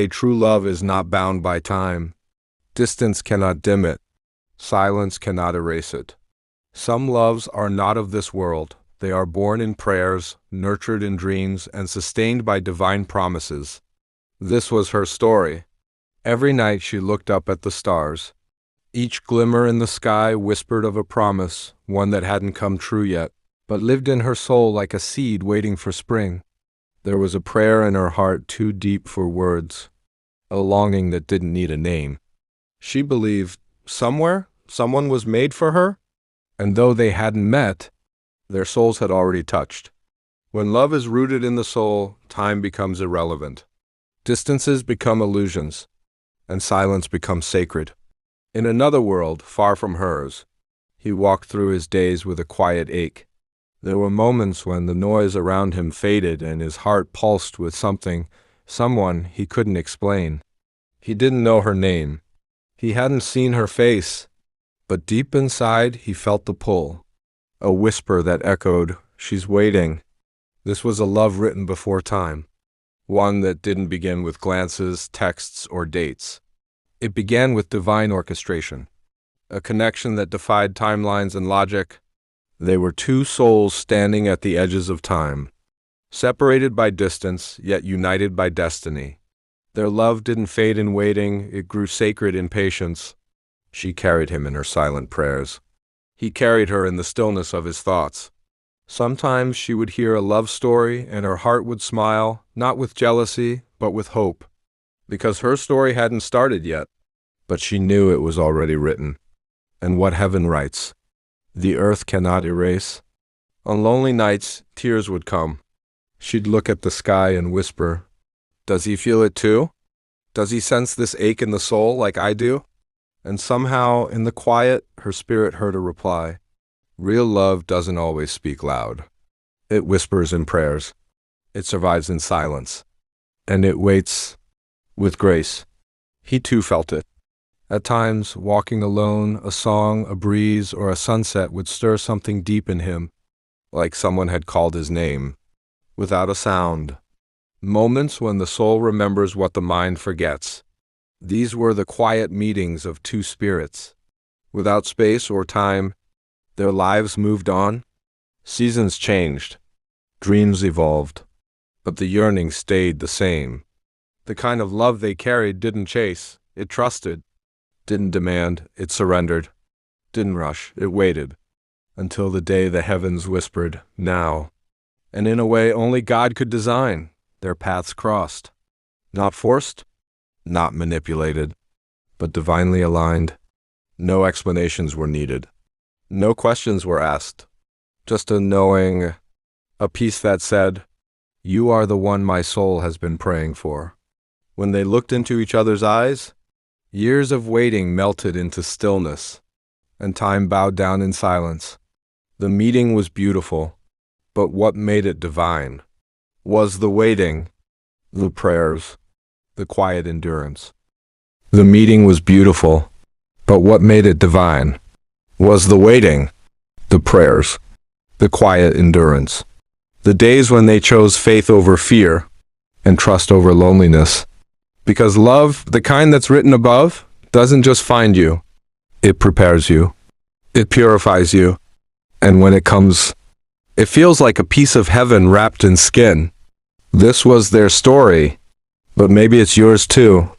A true love is not bound by time. Distance cannot dim it. Silence cannot erase it. Some loves are not of this world. They are born in prayers, nurtured in dreams, and sustained by divine promises. This was her story. Every night she looked up at the stars. Each glimmer in the sky whispered of a promise, one that hadn't come true yet, but lived in her soul like a seed waiting for spring. There was a prayer in her heart too deep for words, a longing that didn't need a name. She believed somewhere someone was made for her, and though they hadn't met, their souls had already touched. When love is rooted in the soul, time becomes irrelevant. Distances become illusions, and silence becomes sacred. In another world, far from hers, he walked through his days with a quiet ache. There were moments when the noise around him faded and his heart pulsed with someone he couldn't explain. He didn't know her name. He hadn't seen her face, but deep inside he felt the pull, a whisper that echoed, "She's waiting." This was a love written before time, one that didn't begin with glances, texts, or dates. It began with divine orchestration, a connection that defied timelines and logic. They were two souls standing at the edges of time, separated by distance, yet united by destiny. Their love didn't fade in waiting, it grew sacred in patience. She carried him in her silent prayers. He carried her in the stillness of his thoughts. Sometimes she would hear a love story and her heart would smile, not with jealousy, but with hope, because her story hadn't started yet, but she knew it was already written. And what heaven writes, the earth cannot erase. On lonely nights, tears would come. She'd look at the sky and whisper, "Does he feel it too? Does he sense this ache in the soul like I do?" And somehow, in the quiet, her spirit heard a reply. Real love doesn't always speak loud. It whispers in prayers. It survives in silence. And it waits with grace. He too felt it. At times, walking alone, a song, a breeze, or a sunset would stir something deep in him, like someone had called his name, without a sound. Moments when the soul remembers what the mind forgets. These were the quiet meetings of two spirits. Without space or time, their lives moved on. Seasons changed. Dreams evolved. But the yearning stayed the same. The kind of love they carried didn't chase, it trusted. Didn't demand, it surrendered. Didn't rush, it waited. Until the day the heavens whispered, "Now." And in a way only God could design, their paths crossed. Not forced, not manipulated, but divinely aligned. No explanations were needed. No questions were asked. Just a knowing, a peace that said, "You are the one my soul has been praying for." When they looked into each other's eyes, years of waiting melted into stillness, and time bowed down in silence. The meeting was beautiful, but what made it divine was the waiting, the prayers, the quiet endurance. The meeting was beautiful, but what made it divine was the waiting, the prayers, the quiet endurance. The days when they chose faith over fear and trust over loneliness. Because love, the kind that's written above, doesn't just find you. It prepares you. It purifies you. And when it comes, it feels like a piece of heaven wrapped in skin. This was their story, but maybe it's yours too.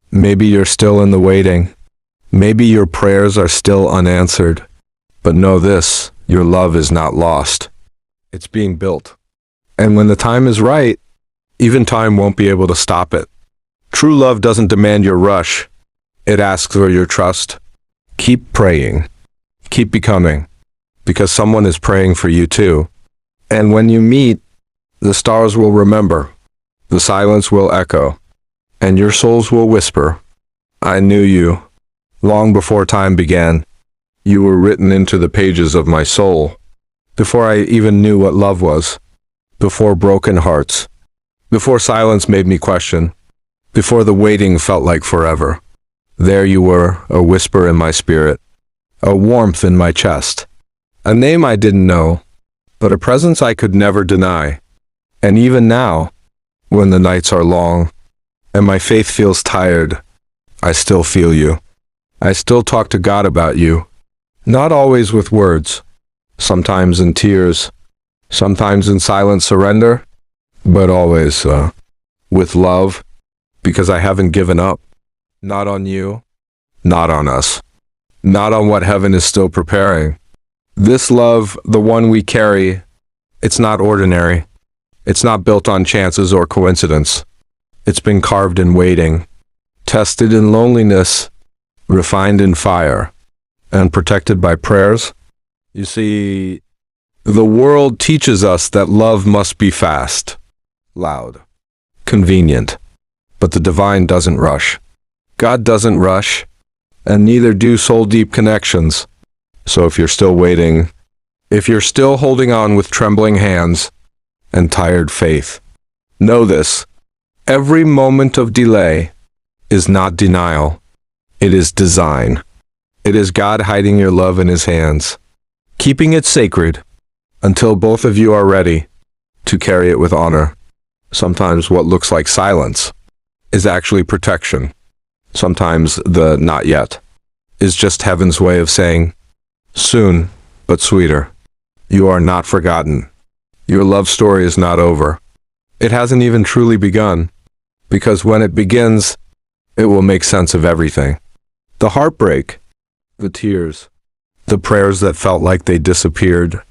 Maybe you're still in the waiting. Maybe your prayers are still unanswered. But know this, your love is not lost. It's being built. And when the time is right, even time won't be able to stop it. True love doesn't demand your rush. It asks for your trust. Keep praying. Keep becoming. Because someone is praying for you too. And when you meet, the stars will remember. The silence will echo. And your souls will whisper, "I knew you. Long before time began, you were written into the pages of my soul. Before I even knew what love was. Before broken hearts. Before silence made me question. Before the waiting felt like forever. There you were, a whisper in my spirit. A warmth in my chest. A name I didn't know, but a presence I could never deny. And even now, when the nights are long, and my faith feels tired, I still feel you. I still talk to God about you. Not always with words, sometimes in tears, sometimes in silent surrender, but always with love, because I haven't given up. Not on you, not on us, not on what heaven is still preparing. This love, the one we carry, it's not ordinary. It's not built on chances or coincidence. It's been carved in waiting, tested in loneliness, refined in fire, and protected by prayers. You see, the world teaches us that love must be fast, loud, convenient, but the divine doesn't rush. God doesn't rush, and neither do soul-deep connections. So if you're still waiting, if you're still holding on with trembling hands and tired faith, know this: every moment of delay is not denial, it is design. It is God hiding your love in His hands, keeping it sacred until both of you are ready to carry it with honor. Sometimes what looks like silence is actually protection. Sometimes the not yet is just heaven's way of saying, soon, but sweeter. You are not forgotten. Your love story is not over. It hasn't even truly begun, because when it begins, it will make sense of everything. The heartbreak, the tears, the prayers that felt like they disappeared,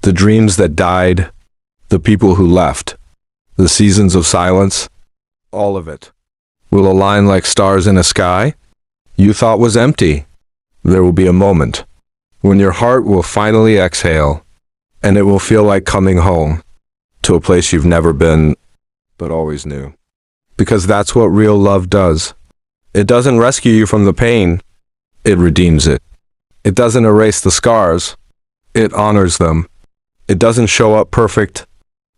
the dreams that died, the people who left, the seasons of silence, all of it will align like stars in a sky you thought was empty. There will be a moment when your heart will finally exhale, and it will feel like coming home to a place you've never been, but always knew. Because that's what real love does. It doesn't rescue you from the pain, it redeems it. It doesn't erase the scars, it honors them. It doesn't show up perfect,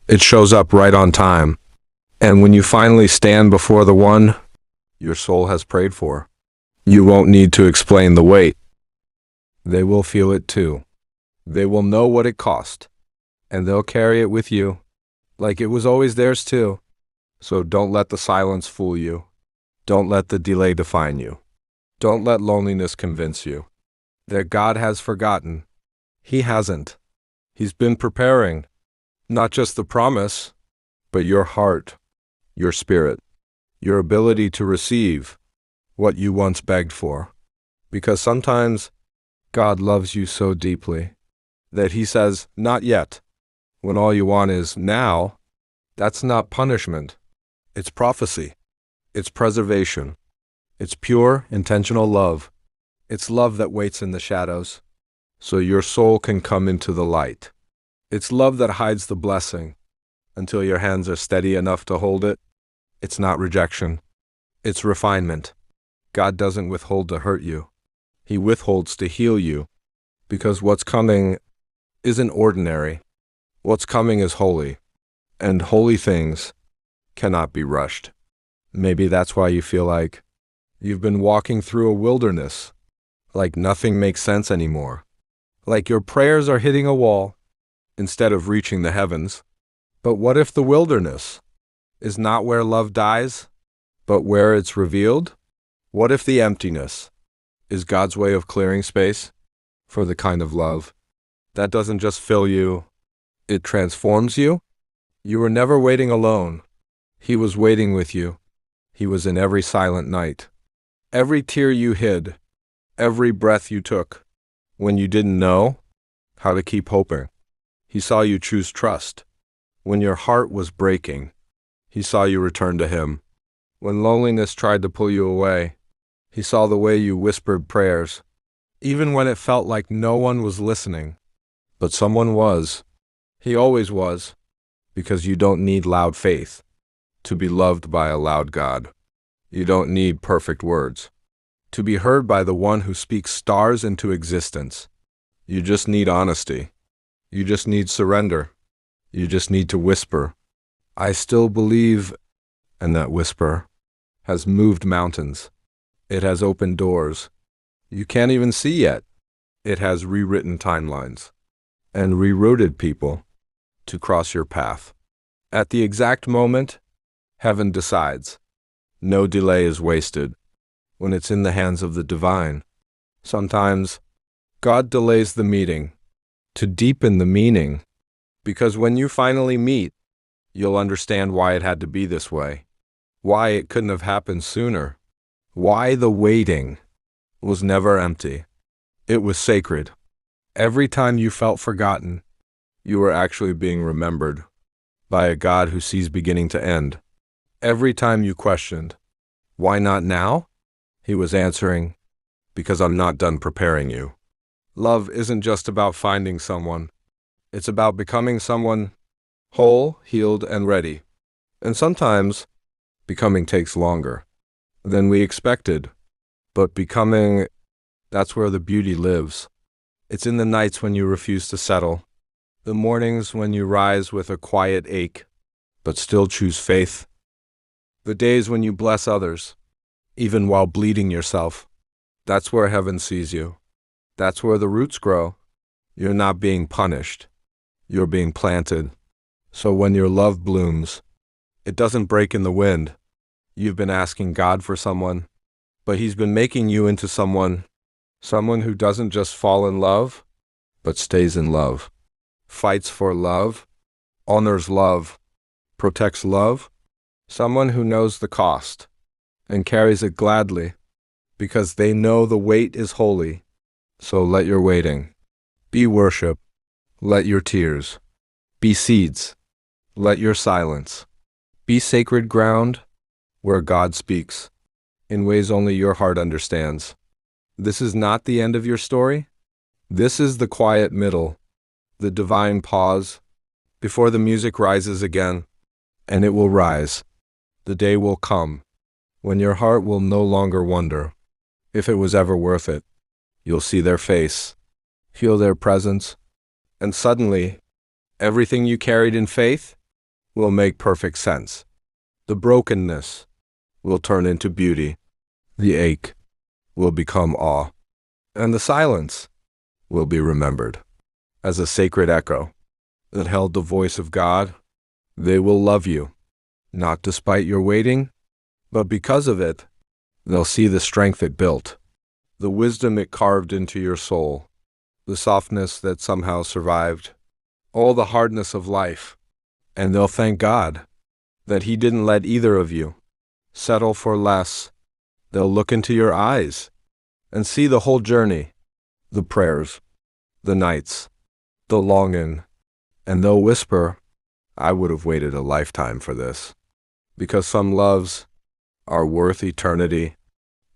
it shows up right on time. And when you finally stand before the one your soul has prayed for, you won't need to explain the weight. They will feel it too. They will know what it cost, and they'll carry it with you like it was always theirs too. So don't let the silence fool you. Don't let the delay define you. Don't let loneliness convince you that God has forgotten. He hasn't. He's been preparing not just the promise, but your heart, your spirit, your ability to receive what you once begged for. Because sometimes God loves you so deeply that He says, not yet, when all you want is now. That's not punishment. It's prophecy. It's preservation. It's pure, intentional love. It's love that waits in the shadows, so your soul can come into the light. It's love that hides the blessing until your hands are steady enough to hold it. It's not rejection. It's refinement. God doesn't withhold to hurt you. He withholds to heal you, because what's coming isn't ordinary. What's coming is holy, and holy things cannot be rushed. Maybe that's why you feel like you've been walking through a wilderness, like nothing makes sense anymore, like your prayers are hitting a wall instead of reaching the heavens. But what if the wilderness is not where love dies, but where it's revealed? What if the emptiness is God's way of clearing space for the kind of love that doesn't just fill you, it transforms you? You were never waiting alone. He was waiting with you. He was in every silent night, every tear you hid, every breath you took, when you didn't know how to keep hoping. He saw you choose trust. When your heart was breaking, He saw you return to Him. When loneliness tried to pull you away, He saw the way you whispered prayers, even when it felt like no one was listening. But someone was. He always was, because you don't need loud faith to be loved by a loud God. You don't need perfect words to be heard by the one who speaks stars into existence. You just need honesty. You just need surrender. You just need to whisper, I still believe, and that whisper has moved mountains. It has opened doors you can't even see yet. It has rewritten timelines and rerouted people to cross your path. At the exact moment, heaven decides. No delay is wasted when it's in the hands of the divine. Sometimes God delays the meeting to deepen the meaning, because when you finally meet, you'll understand why it had to be this way, why it couldn't have happened sooner, why the waiting was never empty. It was sacred. Every time you felt forgotten, you were actually being remembered by a God who sees beginning to end. Every time you questioned, why not now? He was answering, because I'm not done preparing you. Love isn't just about finding someone. It's about becoming someone whole, healed, and ready. And sometimes becoming takes longer than we expected. But becoming, that's where the beauty lives. It's in the nights when you refuse to settle, the mornings when you rise with a quiet ache, but still choose faith, the days when you bless others, even while bleeding yourself. That's where heaven sees you. That's where the roots grow. You're not being punished. You're being planted. So when your love blooms, it doesn't break in the wind. You've been asking God for someone, but He's been making you into someone who doesn't just fall in love, but stays in love, fights for love, honors love, protects love, someone who knows the cost and carries it gladly because they know the weight is holy. So let your waiting be worship, let your tears be seeds, let your silence be sacred ground where God speaks in ways only your heart understands. This is not the end of your story. This is the quiet middle, the divine pause before the music rises again, and it will rise. The day will come when your heart will no longer wonder if it was ever worth it. You'll see their face, feel their presence, and suddenly, everything you carried in faith will make perfect sense. The brokenness will turn into beauty. The ache will become awe. And the silence will be remembered as a sacred echo that held the voice of God. They will love you, not despite your waiting, but because of it. They'll see the strength it built, the wisdom it carved into your soul, the softness that somehow survived, all the hardness of life. And they'll thank God that He didn't let either of you settle for less. They'll look into your eyes and see the whole journey, the prayers, the nights, the longing, and they'll whisper, I would have waited a lifetime for this. Because some loves are worth eternity,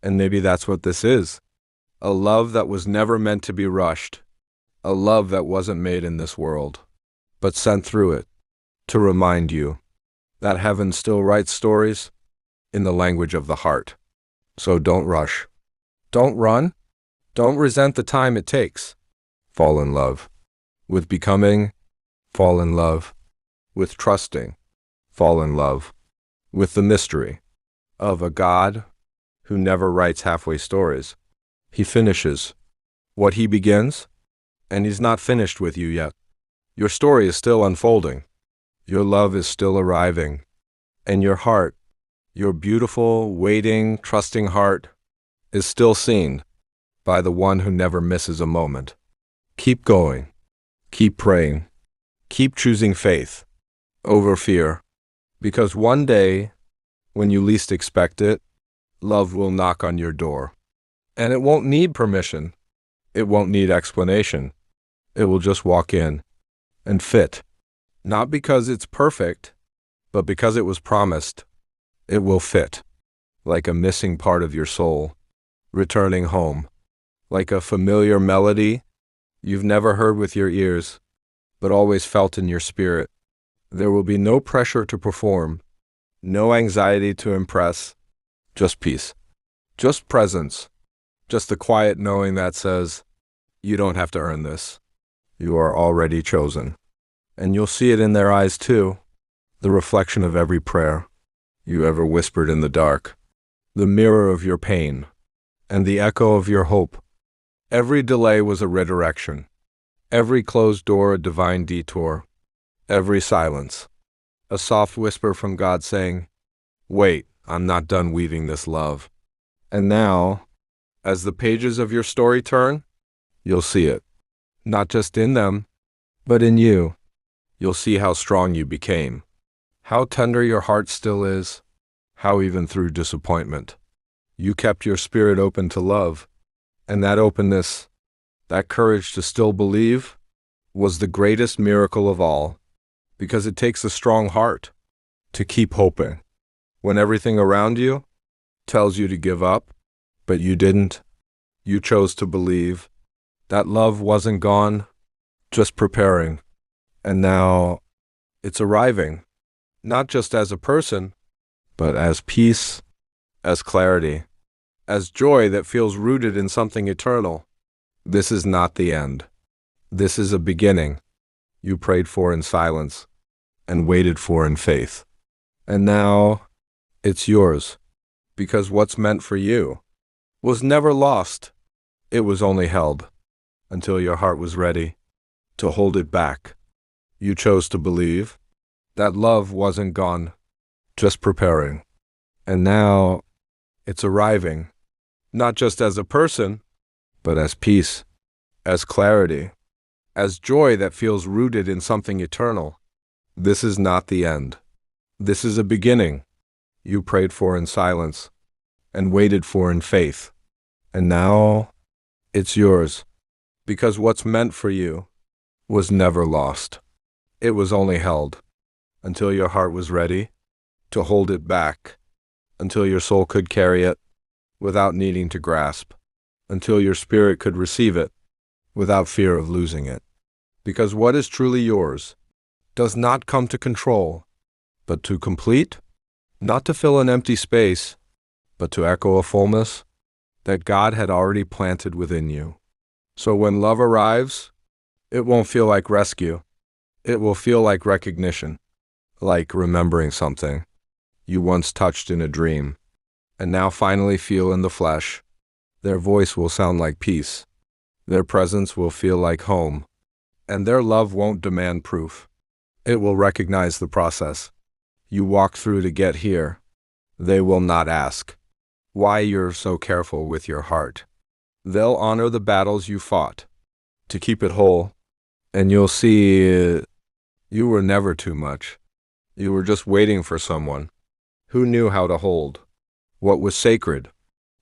and maybe that's what this is. A love that was never meant to be rushed, a love that wasn't made in this world, but sent through it to remind you that heaven still writes stories in the language of the heart. So don't rush. Don't run. Don't resent the time it takes. Fall in love. With becoming, fall in love. With trusting, fall in love. With the mystery of a God who never writes halfway stories. He finishes what He begins, and He's not finished with you yet. Your story is still unfolding. Your love is still arriving. And your heart, your beautiful, waiting, trusting heart, is still seen by the one who never misses a moment. Keep going. Keep praying. Keep choosing faith over fear. Because one day, when you least expect it, love will knock on your door. And it won't need permission. It won't need explanation. It will just walk in and fit. Not because it's perfect, but because it was promised. It will fit, like a missing part of your soul, returning home, like a familiar melody you've never heard with your ears, but always felt in your spirit. There will be no pressure to perform, no anxiety to impress, just peace, just presence, just the quiet knowing that says, you don't have to earn this. You are already chosen. And you'll see it in their eyes too, the reflection of every prayer you ever whispered in the dark, the mirror of your pain, and the echo of your hope. Every delay was a redirection, every closed door a divine detour, every silence a soft whisper from God saying, wait, I'm not done weaving this love. And now, as the pages of your story turn, you'll see it. Not just in them, but in you. You'll see how strong you became, how tender your heart still is, how even through disappointment, you kept your spirit open to love. And that openness, that courage to still believe, was the greatest miracle of all, because it takes a strong heart to keep hoping. When everything around you tells you to give up, but you didn't. You chose to believe. That love wasn't gone, just preparing. And now it's arriving, not just as a person, but as peace, as clarity, as joy that feels rooted in something eternal. This is not the end. This is a beginning you prayed for in silence and waited for in faith. And now it's yours, because what's meant for you was never lost. It was only held until your heart was ready to hold it back. You chose to believe that love wasn't gone, just preparing. And now it's arriving, not just as a person, but as peace, as clarity, as joy that feels rooted in something eternal. This is not the end. This is a beginning you prayed for in silence and waited for in faith. And now it's yours, because what's meant for you was never lost. It was only held until your heart was ready to hold it back, until your soul could carry it without needing to grasp, until your spirit could receive it without fear of losing it. Because what is truly yours does not come to control, but to complete, not to fill an empty space, but to echo a fullness that God had already planted within you. So when love arrives, it won't feel like rescue. It will feel like recognition, like remembering something you once touched in a dream, and now finally feel in the flesh. Their voice will sound like peace. Their presence will feel like home. And their love won't demand proof. It will recognize the process you walked through to get here. They will not ask why you're so careful with your heart. They'll honor the battles you fought to keep it whole. And you'll see you were never too much. You were just waiting for someone who knew how to hold what was sacred.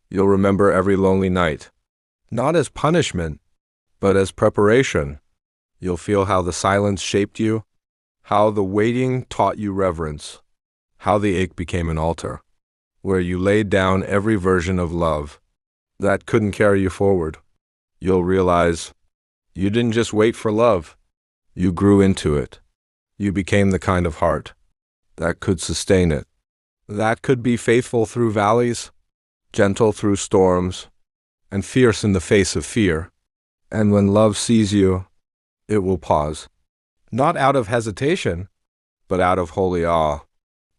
You'll remember every lonely night, not as punishment, but as preparation. You'll feel how the silence shaped you, how the waiting taught you reverence, how the ache became an altar, where you laid down every version of love that couldn't carry you forward. You'll realize you didn't just wait for love. You grew into it. You became the kind of heart that could sustain it, that could be faithful through valleys, gentle through storms, and fierce in the face of fear. And when love sees you, it will pause, not out of hesitation, but out of holy awe,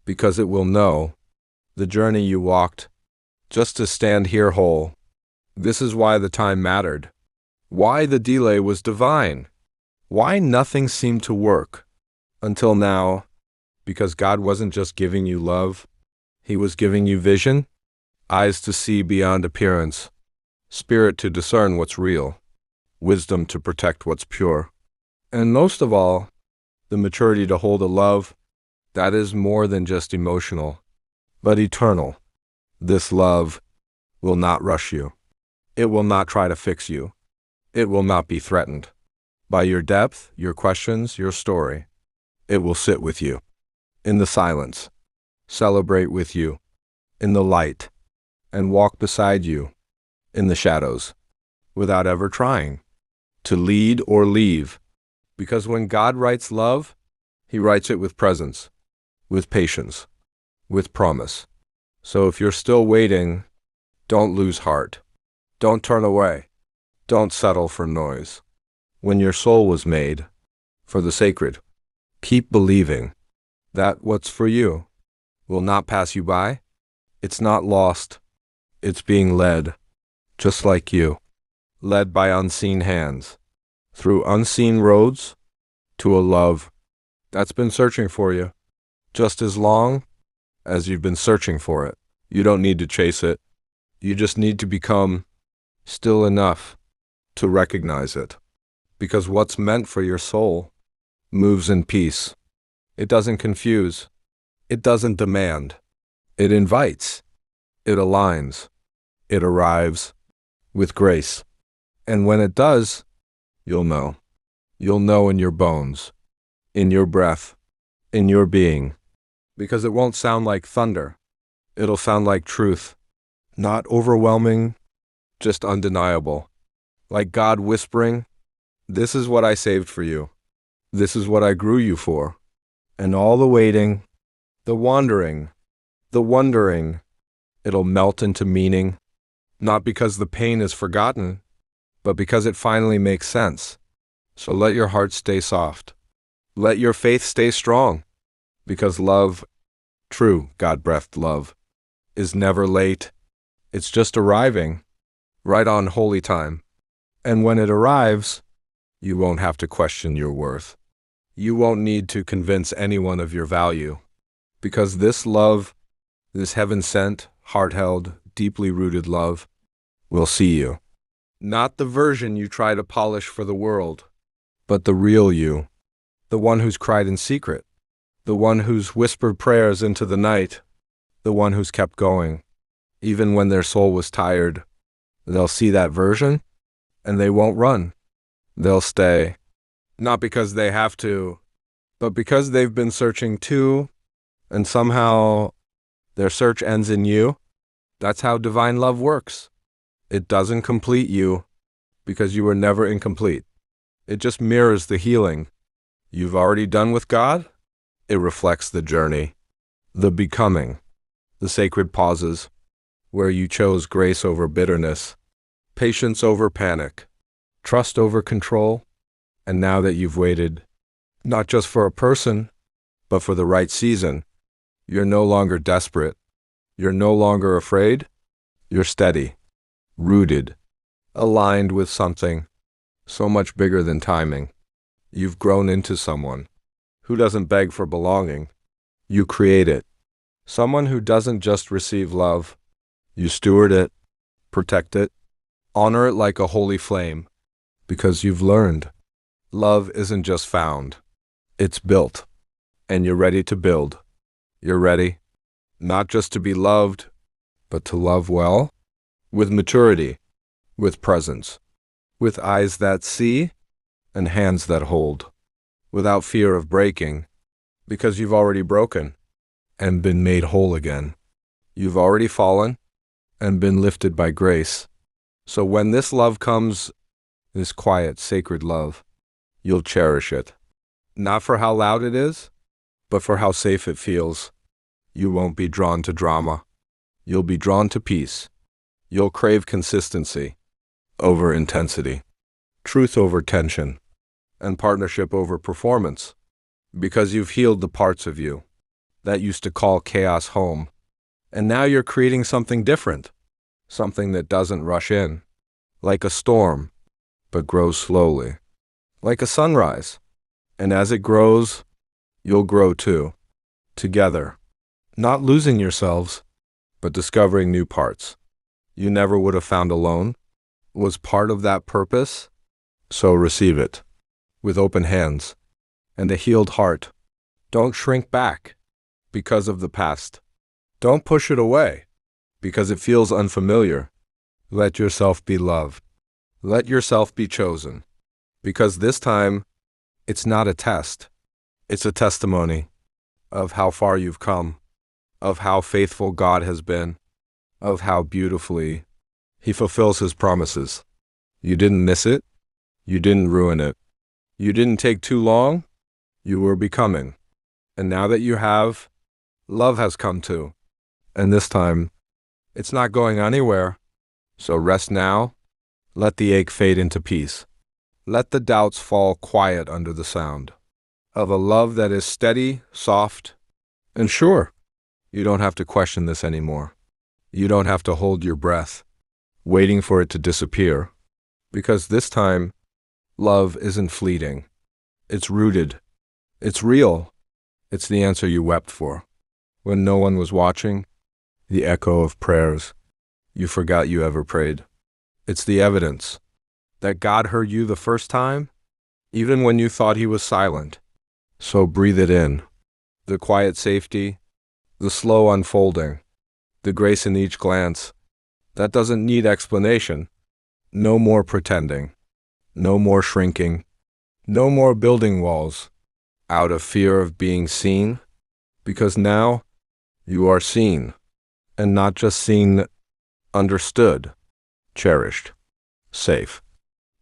because it will know the journey you walked just to stand here whole. This is why the time mattered, why the delay was divine, why nothing seemed to work until now, because God wasn't just giving you love, He was giving you vision, eyes to see beyond appearance, spirit to discern what's real, wisdom to protect what's pure, and most of all, the maturity to hold a love that is more than just emotional, but eternal. This love will not rush you. It will not try to fix you. It will not be threatened by your depth, your questions, your story. It will sit with you in the silence, celebrate with you in the light, and walk beside you in the shadows without ever trying to lead or leave. Because when God writes love, He writes it with presence, with patience, with promise. So if you're still waiting, don't lose heart. Don't turn away. Don't settle for noise. When your soul was made for the sacred, keep believing that what's for you will not pass you by. It's not lost. It's being led, just like you, led by unseen hands, through unseen roads to a love that's been searching for you just as long as you've been searching for it. You don't need to chase it. You just need to become still enough to recognize it. Because what's meant for your soul moves in peace. It doesn't confuse. It doesn't demand. It invites. It aligns. It arrives with grace. And when it does, you'll know. You'll know in your bones, in your breath, in your being. Because it won't sound like thunder. It'll sound like truth. Not overwhelming, just undeniable. Like God whispering, "This is what I saved for you. This is what I grew you for." And all the waiting, the wandering, the wondering, it'll melt into meaning. Not because the pain is forgotten, but because it finally makes sense. So let your heart stay soft. Let your faith stay strong. Because love, true God-breathed love, is never late. It's just arriving, right on holy time. And when it arrives, you won't have to question your worth. You won't need to convince anyone of your value. Because this love, this heaven-sent, heart-held, deeply rooted love, will see you. Not the version you try to polish for the world, but the real you. The one who's cried in secret. The one who's whispered prayers into the night. The one who's kept going. Even when their soul was tired, they'll see that version, and they won't run. They'll stay. Not because they have to, but because they've been searching too, and somehow their search ends in you. That's how divine love works. It doesn't complete you, because you were never incomplete. It just mirrors the healing you've already done with God. It reflects the journey, the becoming, the sacred pauses, where you chose grace over bitterness, patience over panic, trust over control. And now that you've waited, not just for a person, but for the right season, you're no longer desperate. You're no longer afraid. You're steady, rooted, aligned with something so much bigger than timing. You've grown into someone who doesn't beg for belonging. You create it. Someone who doesn't just receive love. You steward it, protect it, honor it like a holy flame, because you've learned. Love isn't just found, it's built, and you're ready to build. You're ready, not just to be loved, but to love well, with maturity, with presence, with eyes that see and hands that hold, without fear of breaking, because you've already broken and been made whole again. You've already fallen and been lifted by grace. So when this love comes, this quiet, sacred love, you'll cherish it. Not for how loud it is, but for how safe it feels. You won't be drawn to drama. You'll be drawn to peace. You'll crave consistency over intensity, truth over tension, and partnership over performance. Because you've healed the parts of you that used to call chaos home. And now you're creating something different, something that doesn't rush in, like a storm, but grows slowly. Like a sunrise, and as it grows, you'll grow too, together, not losing yourselves, but discovering new parts you never would have found alone. Was part of that purpose, so receive it, with open hands, and a healed heart. Don't shrink back, because of the past. Don't push it away, because it feels unfamiliar. Let yourself be loved. Let yourself be chosen. Because this time, it's not a test. It's a testimony of how far you've come, of how faithful God has been, of how beautifully He fulfills His promises. You didn't miss it. You didn't ruin it. You didn't take too long. You were becoming. And now that you have, love has come too. And this time, it's not going anywhere. So rest now. Let the ache fade into peace. Let the doubts fall quiet under the sound of a love that is steady, soft, and sure. You don't have to question this anymore. You don't have to hold your breath, waiting for it to disappear. Because this time, love isn't fleeting. It's rooted. It's real. It's the answer you wept for. when no one was watching, the echo of prayers you forgot you ever prayed. It's the evidence that God heard you the first time, even when you thought he was silent. So breathe it in. The quiet safety, the slow unfolding, the grace in each glance. That doesn't need explanation. No more pretending. No more shrinking. No more building walls out of fear of being seen. Because now you are seen. And not just seen, understood, cherished, safe.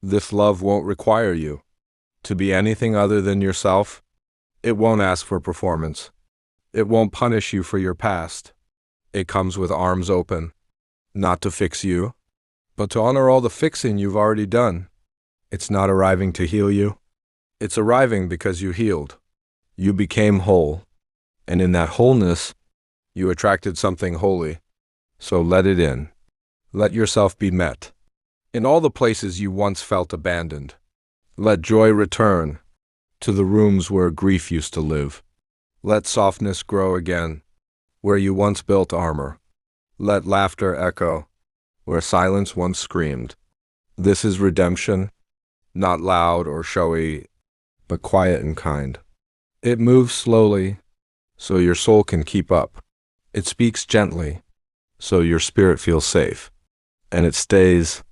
This love won't require you to be anything other than yourself. It won't ask for performance. It won't punish you for your past. It comes with arms open, not to fix you, but to honor all the fixing you've already done. It's not arriving to heal you. It's arriving because you healed. You became whole. And in that wholeness, you attracted something holy. So let it in. Let yourself be met. In all the places you once felt abandoned, let joy return to the rooms where grief used to live. Let softness grow again where you once built armor. Let laughter echo where silence once screamed. This is redemption, not loud or showy, but quiet and kind. It moves slowly so your soul can keep up. It speaks gently so your spirit feels safe. And it stays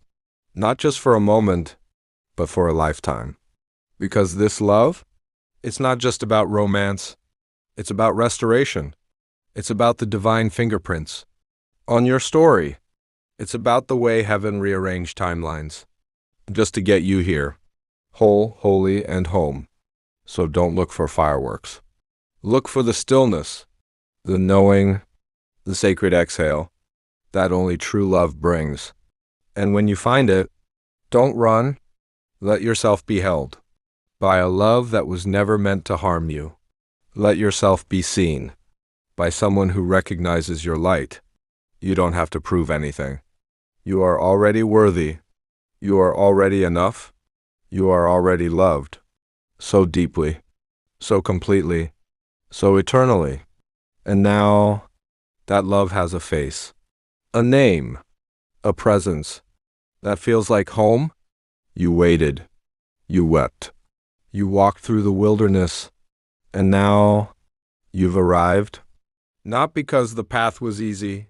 not just for a moment, but for a lifetime. Because this love, it's not just about romance. It's about restoration. It's about the divine fingerprints on your story. It's about the way heaven rearranged timelines just to get you here, whole, holy, and home. So don't look for fireworks. Look for the stillness, the knowing, the sacred exhale that only true love brings. And when you find it, don't run. Let yourself be held by a love that was never meant to harm you. Let yourself be seen by someone who recognizes your light. You don't have to prove anything. You are already worthy. You are already enough. You are already loved. So deeply, so completely, so eternally. And now that love has a face, a name, a presence that feels like home. You waited. You wept. You walked through the wilderness. And now you've arrived. Not because the path was easy,